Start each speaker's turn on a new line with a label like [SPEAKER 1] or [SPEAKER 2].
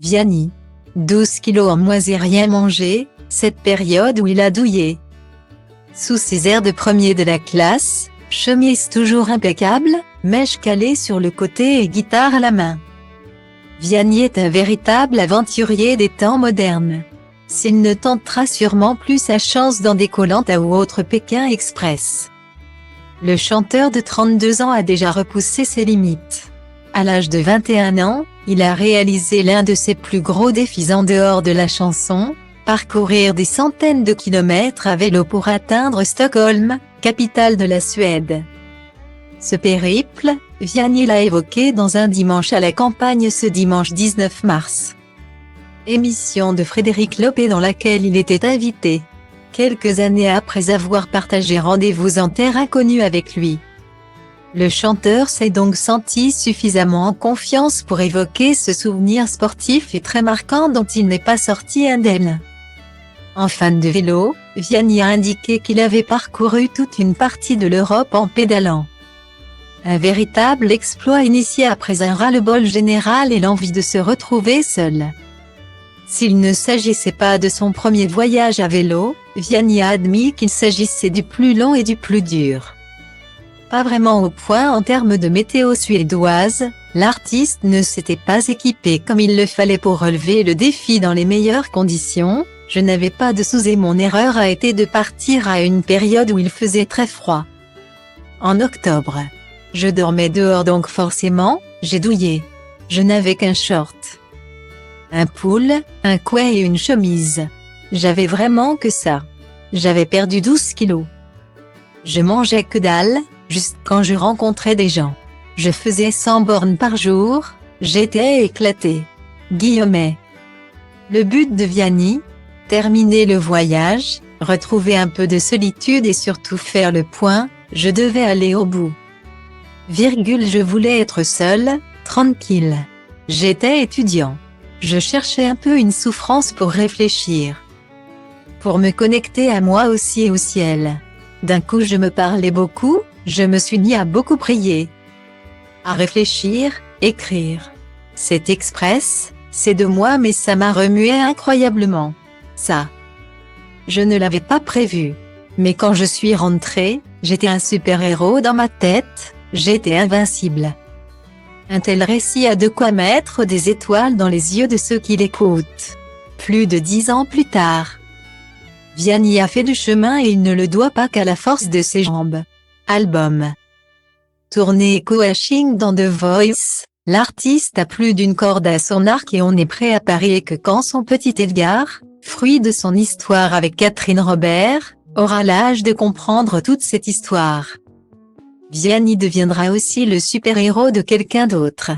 [SPEAKER 1] Vianney. 12 kilos en moins et rien mangé, cette période où il a douillé. Sous ses airs de premier de la classe, chemise toujours impeccable, mèche calée sur le côté et guitare à la main. Vianney est un véritable aventurier des temps modernes. S'il ne tentera sûrement plus sa chance dans des Koh Lanta ou autres Pékin Express. Le chanteur de 32 ans a déjà repoussé ses limites. À l'âge de 21 ans, il a réalisé l'un de ses plus gros défis en dehors de la chanson, parcourir des centaines de kilomètres à vélo pour atteindre Stockholm, capitale de la Suède. Ce périple, Vianney l'a évoqué dans un dimanche à la campagne ce dimanche 19 mars. Émission de Frédéric Lopé dans laquelle il était invité. Quelques années après avoir partagé rendez-vous en terre inconnue avec lui. Le chanteur s'est donc senti suffisamment en confiance pour évoquer ce souvenir sportif et très marquant dont il n'est pas sorti indemne. En fan de vélo, Vianney a indiqué qu'il avait parcouru toute une partie de l'Europe en pédalant. Un véritable exploit initié après un ras-le-bol général et l'envie de se retrouver seul. S'il ne s'agissait pas de son premier voyage à vélo, Vianney a admis qu'il s'agissait du plus long et du plus dur. Pas vraiment au point en termes de météo suédoise, l'artiste ne s'était pas équipé comme il le fallait pour relever le défi dans les meilleures conditions. Je n'avais pas de sous et mon erreur a été de partir à une période où il faisait très froid. En octobre. Je dormais dehors donc forcément, j'ai douillé. Je n'avais qu'un short. Un pull, un couet et une chemise. J'avais vraiment que ça. J'avais perdu 12 kilos. Je mangeais que dalle, juste quand je rencontrais des gens. Je faisais 100 bornes par jour, j'étais éclaté. Guillemet. Le but de Vianney? Terminer le voyage, retrouver un peu de solitude et surtout faire le point, je devais aller au bout. Je voulais être seul, tranquille. J'étais étudiant. Je cherchais un peu une souffrance pour réfléchir. Pour me connecter à moi aussi et au ciel. D'un coup je me parlais beaucoup, je me suis mis à beaucoup prier. À réfléchir, écrire. C'est express, c'est de moi mais ça m'a remué incroyablement. Ça. Je ne l'avais pas prévu. Mais quand je suis rentré, j'étais un super-héros dans ma tête, j'étais invincible. Un tel récit a de quoi mettre des étoiles dans les yeux de ceux qui l'écoutent. Plus de 10 ans plus tard. Vianney a fait du chemin et il ne le doit pas qu'à la force de ses jambes. Album. Tournée et coaching dans The Voice, l'artiste a plus d'une corde à son arc et on est prêt à parier que quand son petit Edgar, fruit de son histoire avec Catherine Robert, aura l'âge de comprendre toute cette histoire. Vianney deviendra aussi le super-héros de quelqu'un d'autre.